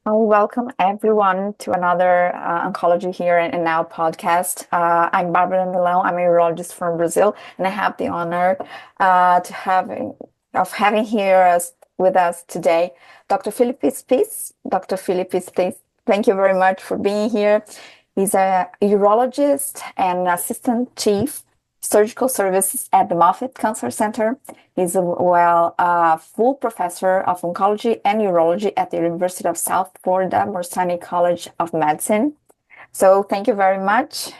I'll welcome everyone to another Oncology here and Now podcast. I'm Barbara Melão. I'm a urologist from Brazil, and I have the honor of having here with us today Dr. Felipe Spiess. Dr. Felipe Spiess, thank you very much for being here. He's a urologist and assistant chief surgical services at the Moffitt Cancer Center. He's a full professor of oncology and urology at the University of South Florida Morsani College of Medicine. So thank you very much.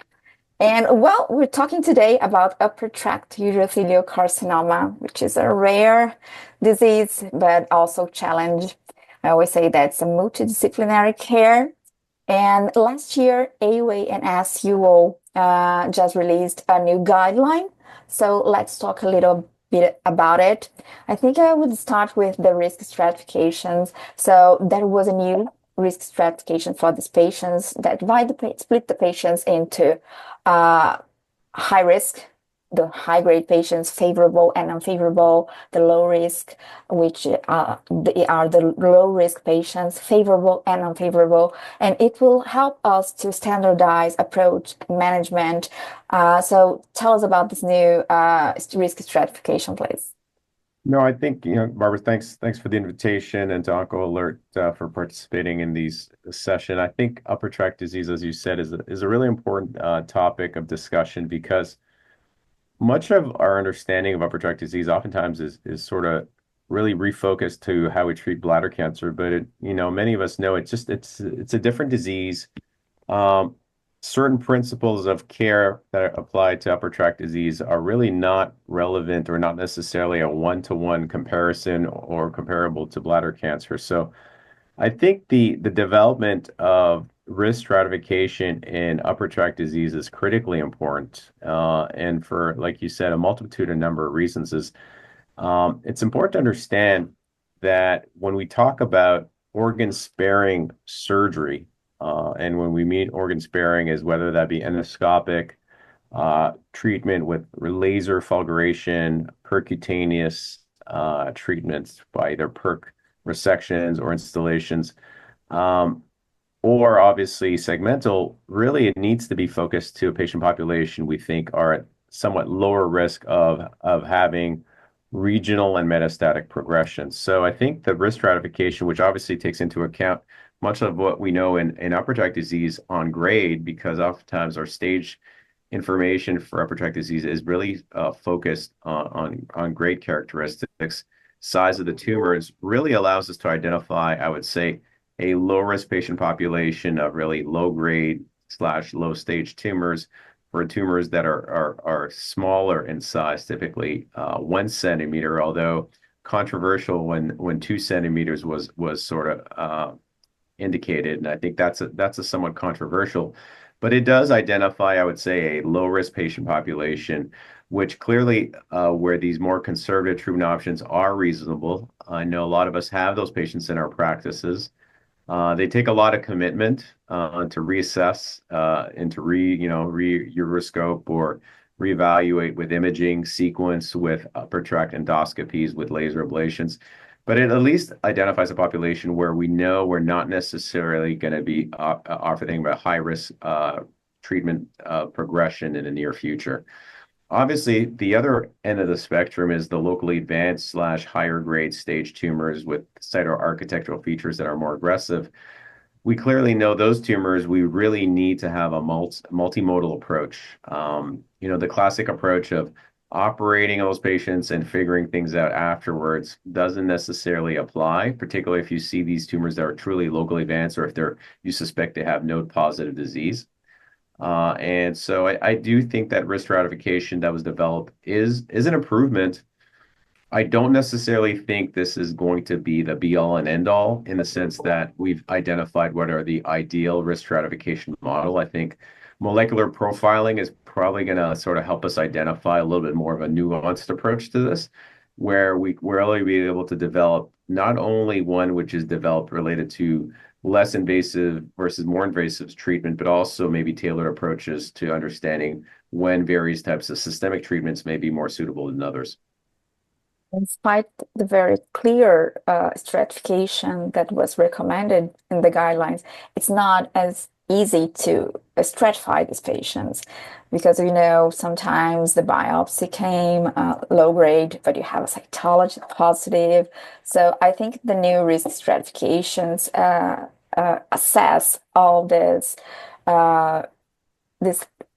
And we're talking today about upper tract urothelial carcinoma, which is a rare disease, but also challenge. I always say that it's a multidisciplinary care. And last year, AUA and SUO just released a new guideline. So let's talk a little bit about it. I think I would start with the risk stratifications. So there was a new risk stratification for these patients that split the patients into high risk, the high grade patients, favorable and unfavorable, the low risk, which are the low risk patients, favorable and unfavorable, and it will help us to standardize approach management. So tell us about this new risk stratification, please. No, I think, Barbara, thanks for the invitation and to Onco Alert for participating in these session. I think upper tract disease, as you said, is a really important topic of discussion because much of our understanding of upper tract disease oftentimes is sort of really refocused to how we treat bladder cancer, but many of us know it's a different disease. Certain principles of care that apply to upper tract disease are really not relevant or not necessarily a one-to-one comparison or comparable to bladder cancer. So I think the development of risk stratification in upper tract disease is critically important. And for, like you said, a multitude of number of reasons it's important to understand that when we talk about organ sparing surgery, and when we mean organ sparing is whether that be endoscopic treatment with laser fulguration, percutaneous treatments by either perc resections or installations, or obviously segmental, really it needs to be focused to a patient population we think are at somewhat lower risk of having regional and metastatic progression. So I think the risk stratification, which obviously takes into account much of what we know in upper tract disease on grade, because oftentimes our stage information for upper tract disease is really focused on grade characteristics. Size of the tumors really allows us to identify, I would say, a low risk patient population of really low grade / low stage tumors, for tumors that are smaller in size, typically 1 centimeter, although controversial when 2 centimeters was sort of indicated, and I think that's a somewhat controversial, but it does identify, I would say, a low risk patient population, which clearly where these more conservative treatment options are reasonable. I know a lot of us have those patients in our practices. They take a lot of commitment to reassess and to re-uroscope or reevaluate with imaging, sequence with upper tract endoscopies with laser ablations. But it at least identifies a population where we know we're not necessarily going to be offering about high risk treatment progression in the near future. Obviously, the other end of the spectrum is the locally advanced / higher grade stage tumors with cytoarchitectural features that are more aggressive. We clearly know those tumors, we really need to have a multimodal approach. The classic approach of operating those patients and figuring things out afterwards doesn't necessarily apply, particularly if you see these tumors that are truly locally advanced or if you suspect they have node positive disease. And so I do think that risk stratification that was developed is an improvement. I don't necessarily think this is going to be the be all and end all in the sense that we've identified what are the ideal risk stratification model. I think molecular profiling is probably going to sort of help us identify a little bit more of a nuanced approach to this, where we're really be able to develop not only one which is developed related to less invasive versus more invasive treatment, but also maybe tailored approaches to understanding when various types of systemic treatments may be more suitable than others. Despite the very clear stratification that was recommended in the guidelines, it's not as easy to stratify these patients because sometimes the biopsy came low grade, but you have a cytology positive. So I think the new risk stratifications assess all this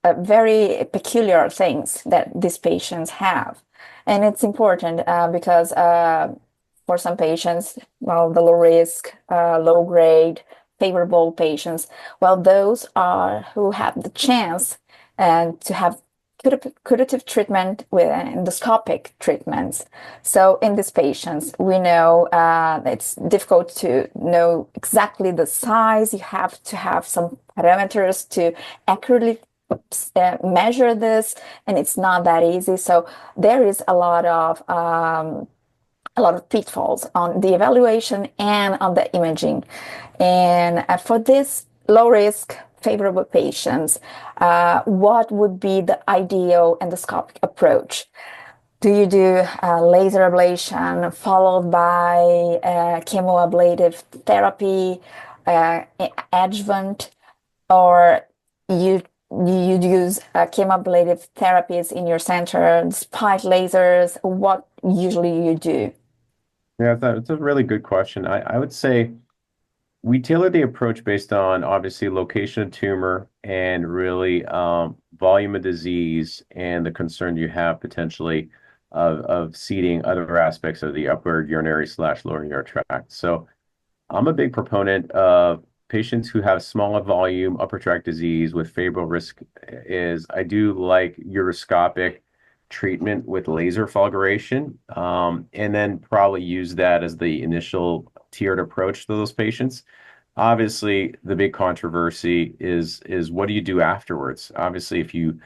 very peculiar things that these patients have. And it's important because for some patients, well, the low risk, low grade, favorable patients, well, those are who have the chance to have curative treatment with endoscopic treatments. So in these patients, we know it's difficult to know exactly the size. You have to have some parameters to accurately measure this, and it's not that easy. So there is a lot of pitfalls on the evaluation and on the imaging. And for this low risk, favorable patients, what would be the ideal endoscopic approach? Do you do laser ablation followed by chemoablative therapy, adjuvant, or you you use chemoablative therapies in your center despite lasers? What usually you do? Yeah, that's a really good question. I would say we tailor the approach based on obviously location of tumor and really volume of disease and the concern you have potentially of seeding other aspects of the upper urinary slash lower urinary tract. So I'm a big proponent of patients who have smaller volume upper tract disease with favorable risk is I do like uroscopic treatment with laser fulguration, and then probably use that as the initial tiered approach to those patients. Obviously, the big controversy is what do you do afterwards? Obviously, if you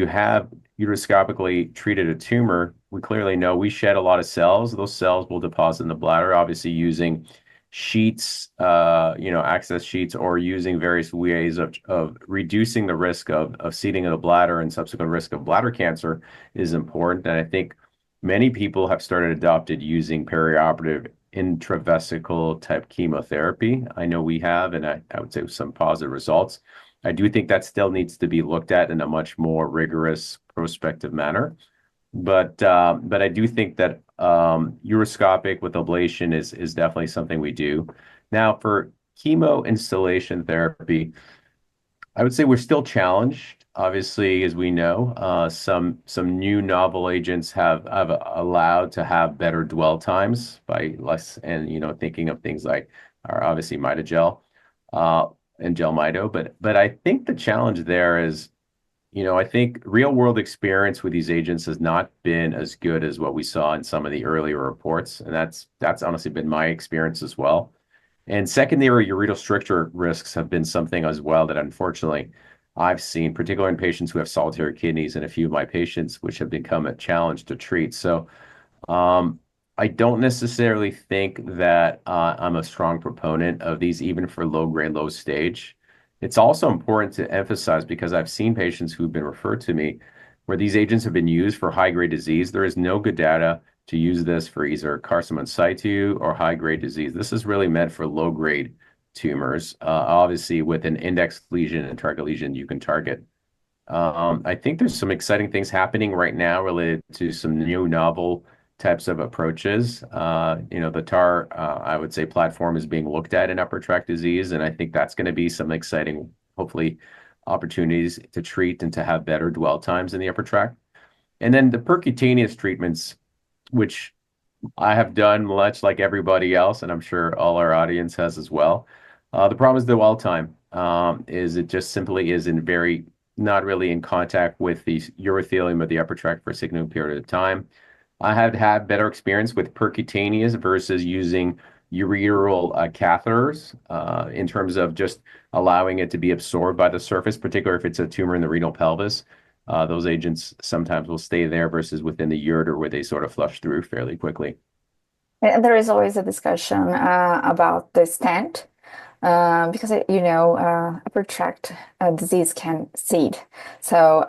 have uroscopically treated a tumor, we clearly know we shed a lot of cells. Those cells will deposit in the bladder, obviously using sheets, access sheets, or using various ways of reducing the risk of seeding of the bladder and subsequent risk of bladder cancer is important. And I think many people have started adopted using perioperative intravesical type chemotherapy. I know we have, and I would say with some positive results. I do think that still needs to be looked at in a much more rigorous prospective manner. But I do think that uroscopic with ablation is definitely something we do. Now, for chemo installation therapy, I would say we're still challenged. Obviously, as we know, some new novel agents have allowed to have better dwell times by less, and thinking of things like are obviously mitogel uh, and gelmito. But I think the challenge there is I think real world experience with these agents has not been as good as what we saw in some of the earlier reports. And that's honestly been my experience as well. And secondary ureteral stricture risks have been something as well that unfortunately I've seen, particularly in patients who have solitary kidneys and a few of my patients, which have become a challenge to treat. So um, I don't necessarily think that I'm a strong proponent of these, even for low grade, low stage. It's also important to emphasize because I've seen patients who've been referred to me where these agents have been used for high grade disease. There is no good data to use this for either carcinoma in situ or high grade disease. This is really meant for low grade tumors. Obviously, with an index lesion and target lesion, you can target. I think there's some exciting things happening right now related to some new novel types of approaches. The TAR, I would say, platform is being looked at in upper tract disease, and I think that's going to be some exciting, hopefully, opportunities to treat and to have better dwell times in the upper tract. And then the percutaneous treatments, which I have done much like everybody else, and I'm sure all our audience has as well. The problem is the dwell time. Is it just simply is in very not really in contact with the urothelium of the upper tract for a significant period of time. I have had better experience with percutaneous versus using ureteral catheters in terms of just allowing it to be absorbed by the surface, particularly if it's a tumor in the renal pelvis. Those agents sometimes will stay there versus within the ureter where they sort of flush through fairly quickly. And there is always a discussion about the stent because upper tract disease can seed. So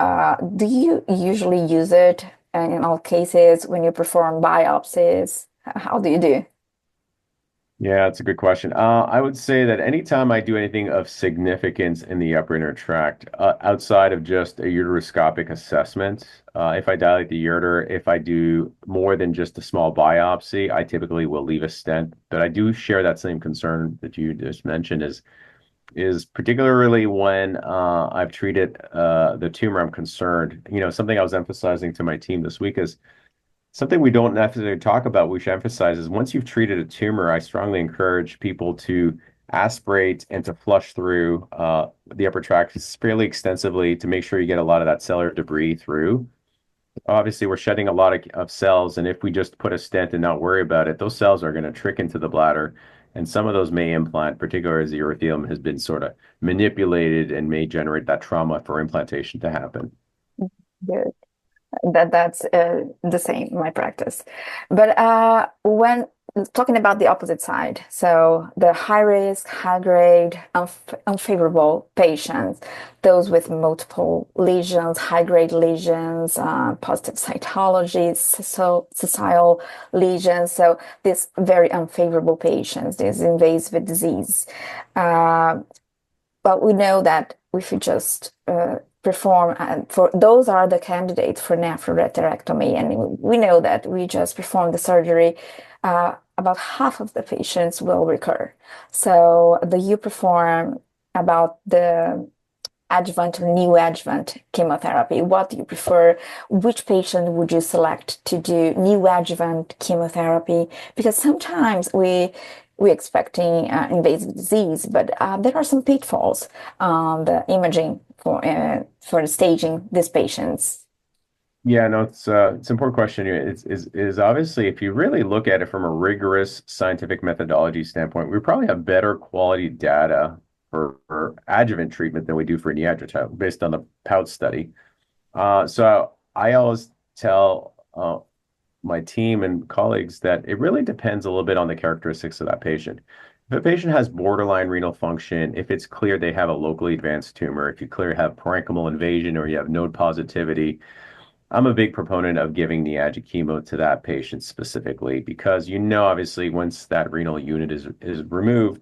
do you usually use it in all cases when you perform biopsies? How do you do? Yeah, that's a good question. I would say that anytime I do anything of significance in the upper inner tract, outside of just a uteroscopic assessment, if I dilate the ureter, if I do more than just a small biopsy, I typically will leave a stent. But I do share that same concern that you just mentioned is particularly when I've treated the tumor I'm concerned. Something I was emphasizing to my team this week is something we don't necessarily talk about, we should emphasize is once you've treated a tumor, I strongly encourage people to aspirate and to flush through the upper tract fairly extensively to make sure you get a lot of that cellular debris through. Obviously, we're shedding a lot of cells, and if we just put a stent and not worry about it, those cells are going to trick into the bladder, and some of those may implant, particularly as the urothelium has been sort of manipulated and may generate that trauma for implantation to happen. Good. That's the same in my practice. But when talking about the opposite side, so the high risk, high grade, unfavorable patients, those with multiple lesions, high grade lesions, positive cytology, sessile lesions, so these very unfavorable patients, these invasive disease. Uh, but we know that if you just perform, for those are the candidates for nephrorectomy, and we know that we just perform the surgery, about half of the patients will recur. So the you perform about the adjuvant or neoadjuvant chemotherapy. What do you prefer? Which patient would you select to do neoadjuvant chemotherapy? Because sometimes we're expecting invasive disease, but there are some pitfalls on the imaging for staging these patients. Yeah, no, it's an important question. Is obviously if you really look at it from a rigorous scientific methodology standpoint, we probably have better quality data for adjuvant treatment than we do for neoadjuvant based on the POUT study. So I always tell my team and colleagues that it really depends a little bit on the characteristics of that patient. If a patient has borderline renal function, if it's clear they have a locally advanced tumor, if you clearly have parenchymal invasion or you have node positivity, I'm a big proponent of giving neoadjuvant chemo to that patient specifically because obviously once that renal unit is removed,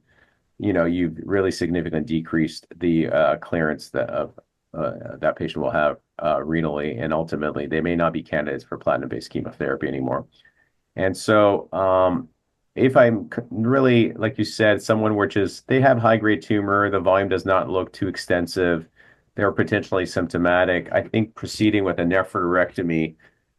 you've really significantly decreased the clearance that patient will have renally, and ultimately they may not be candidates for platinum-based chemotherapy anymore. And so, if I'm really, like you said, someone which is they have high-grade tumor, the volume does not look too extensive, they're potentially symptomatic. I think proceeding with a nephrectomy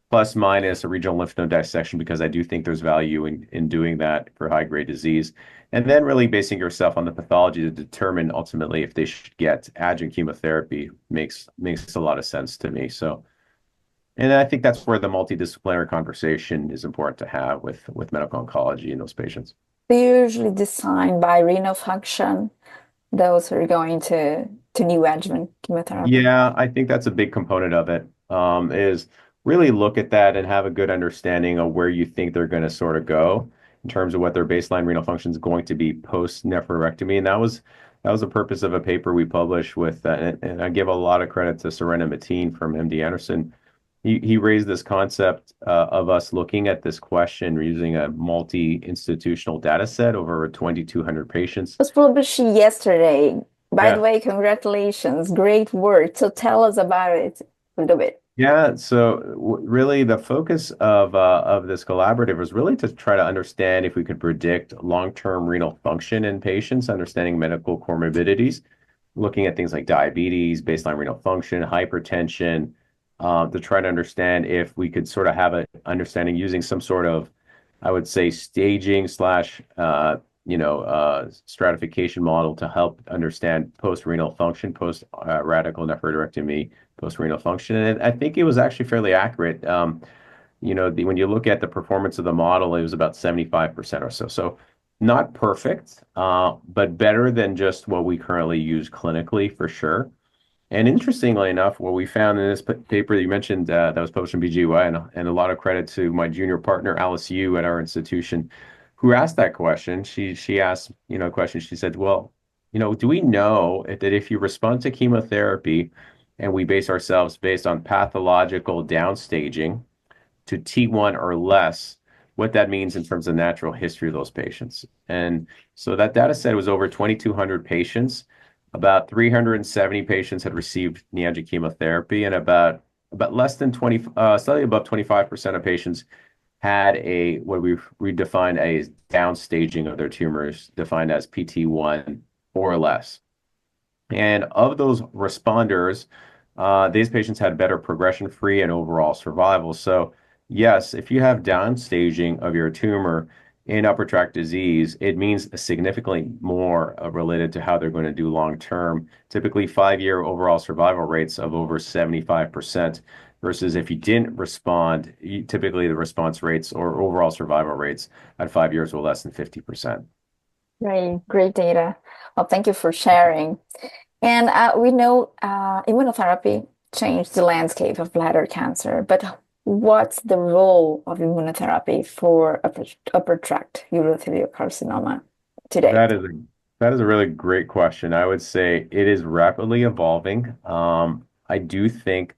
plus minus a regional lymph node dissection because I do think there's value in doing that for high-grade disease. And then really basing yourself on the pathology to determine ultimately if they should get adjuvant chemotherapy makes a lot of sense to me. So, and I think that's where the multidisciplinary conversation is important to have with medical oncology in those patients. They usually design by renal function, those who are going to neoadjuvant chemotherapy. Yeah, I think that's a big component of it, is really look at that and have a good understanding of where you think they're going to sort of go in terms of what their baseline renal function is going to be post nephrectomy. And that was the purpose of a paper we published with, and I give a lot of credit to Surena Mateen from MD Anderson. He raised this concept of us looking at this question using a multi-institutional data set over 2,200 patients. Was published yesterday. By the Yeah. way, congratulations. Great work. So tell us about it a little bit. Yeah, so really the focus of this collaborative was really to try to understand if we could predict long-term renal function in patients, understanding medical comorbidities, looking at things like diabetes, baseline renal function, hypertension, to try to understand if we could sort of have an understanding using some sort of, I would say, staging slash stratification model to help understand post-renal function, post radical nephrectomy, post-renal function. And I think it was actually fairly accurate. When you look at the performance of the model, it was about 75% or so. So not perfect, but better than just what we currently use clinically for sure. And interestingly enough, what we found in this paper that you mentioned that was published in BGY, and a lot of credit to my junior partner, Alice Yu at our institution, who asked that question. She asked, a question. She said, well, do we know that if you respond to chemotherapy and we base ourselves based on pathological downstaging, to T1 or less, what that means in terms of natural history of those patients. And so that data set was over 2,200 patients. About 370 patients had received neoadjuvant chemotherapy, and about less than 20, slightly above 25% of patients had a what we define as downstaging of their tumors, defined as PT1 or less. And of those responders, these patients had better progression-free and overall survival. So, yes, if you have downstaging of your tumor in upper tract disease, it means significantly more related to how they're going to do long term. Typically, 5-year overall survival rates of over 75%, versus if you didn't respond, typically the response rates or overall survival rates at 5 years were less than 50%. Great, great data. Well, thank you for sharing. And we know immunotherapy changed the landscape of bladder cancer, but what's the role of immunotherapy for upper tract urothelial carcinoma today? That is a that is a really great question. I would say it is rapidly evolving. I do think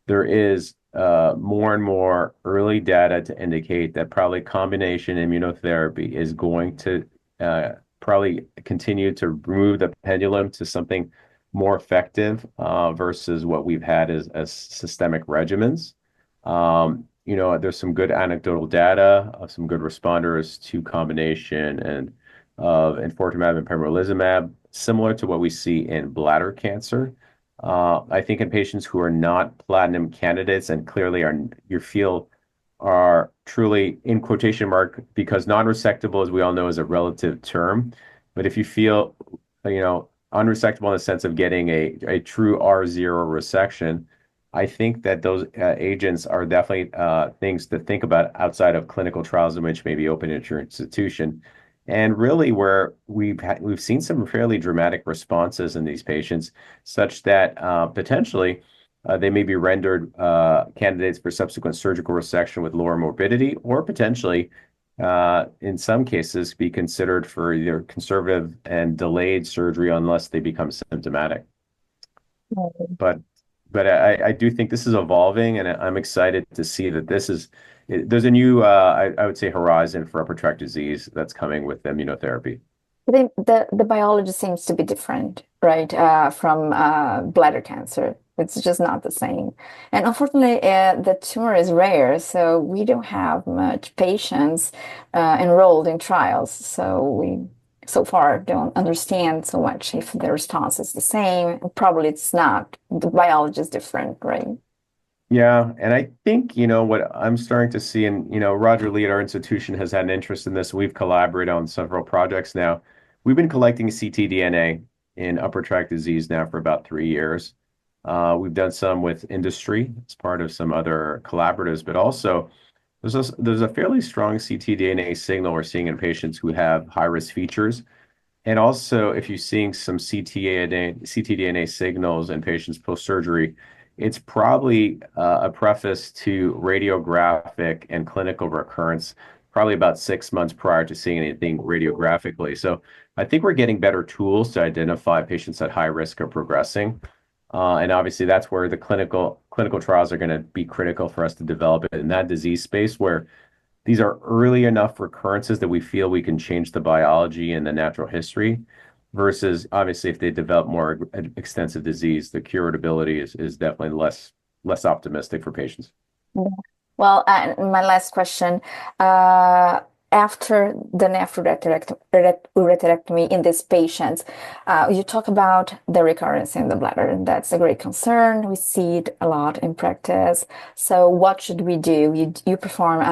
there is more and more early data to indicate that probably combination immunotherapy is going to probably continue to move the pendulum to something more effective versus what we've had as systemic regimens. There's some good anecdotal data of some good responders to combination and of enfortumab and pembrolizumab, similar to what we see in bladder cancer. I think in patients who are not platinum candidates and clearly you feel are truly in quotation mark, because non-resectable, as we all know, is a relative term. But if you feel, unresectable in the sense of getting a true R0 resection, I think that those agents are definitely things to think about outside of clinical trials in which may be open at your institution. And really, where we've seen some fairly dramatic responses in these patients, such that potentially they may be rendered candidates for subsequent surgical resection with lower morbidity, or potentially, in some cases, be considered for either conservative and delayed surgery unless they become symptomatic. But I do think this is evolving, and I'm excited to see that there's a new I would say horizon for upper tract disease that's coming with immunotherapy. I think the biology seems to be different, right, from bladder cancer. It's just not the same. And unfortunately, the tumor is rare, so we don't have much patients enrolled in trials. So we so far don't understand so much if the response is the same. Probably it's not. The biology is different, right? Yeah, and I think, what I'm starting to see, and, Roger Lee at our institution has had an interest in this. We've collaborated on several projects now. We've been collecting ctDNA in upper tract disease now for about 3 years. We've done some with industry as part of some other collaboratives, but also there's a fairly strong ctDNA signal we're seeing in patients who have high-risk features. And also, if you're seeing some ctDNA signals in patients post-surgery, it's probably a preface to radiographic and clinical recurrence, probably about 6 months prior to seeing anything radiographically. So I think we're getting better tools to identify patients at high risk of progressing. And obviously, that's where the clinical trials are going to be critical for us to develop it in that disease space, where these are early enough recurrences that we feel we can change the biology and the natural history, versus obviously if they develop more extensive disease, the curability is definitely less optimistic for patients. Yeah. Well, my last question. After the nephroureterectomy in these patients, you talk about the recurrence in the bladder, and that's a great concern. We see it a lot in practice. So what should we do? You perform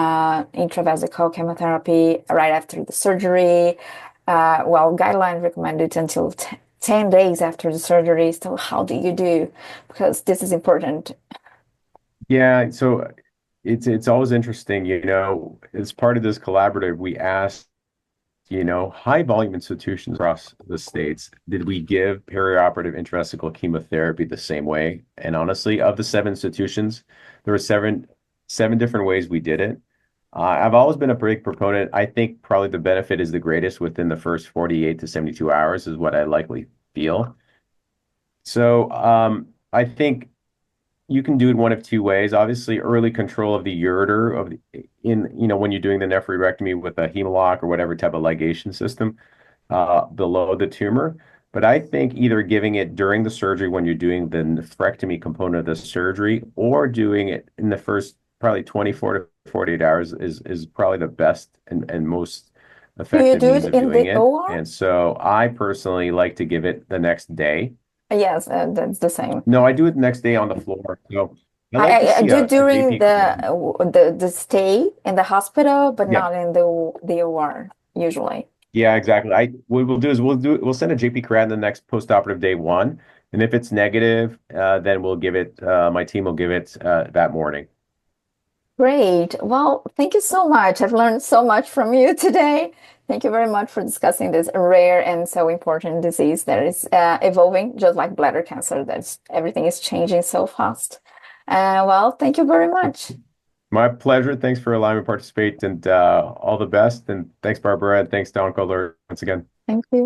intravesical chemotherapy right after the surgery. Well, guidelines recommend it until 10 days after the surgery. So how do you do? Because this is important. Yeah, so it's always interesting, as part of this collaborative, we asked, high volume institutions across the states, did we give perioperative intravesical chemotherapy the same way? And honestly, of the 7 institutions, there were seven different ways we did it. I've always been a big proponent. I think probably the benefit is the greatest within the first 48 to 72 hours is what I likely feel. So I think you can do it one of two ways. Obviously, early control of the ureter when you're doing the nephrectomy with a hemalock or whatever type of ligation system below the tumor. But I think either giving it during the surgery when you're doing the nephrectomy component of the surgery or doing it in the first probably 24 to 48 hours is probably the best and most Do you effective do it means of in doing the it. OR? And so I personally like to give it the next day. Yes, that's the same. No, I do it the next day on the floor. So I like to I see do a during JP the creatinine. the stay in the hospital, but Yeah. not in the OR usually. Yeah, exactly. What we'll do is we'll send a JP creatinine the next postoperative day one. And if it's negative, then we'll give it, my team will give it that morning. Great. Well, thank you so much. I've learned so much from you today. Thank you very much for discussing this rare and so important disease that is evolving, just like bladder cancer. That's everything is changing so fast. Well, thank you very much. My pleasure. Thanks for allowing me to participate and all the best. And thanks, Barbara. And thanks to Oncology once again. Thank you.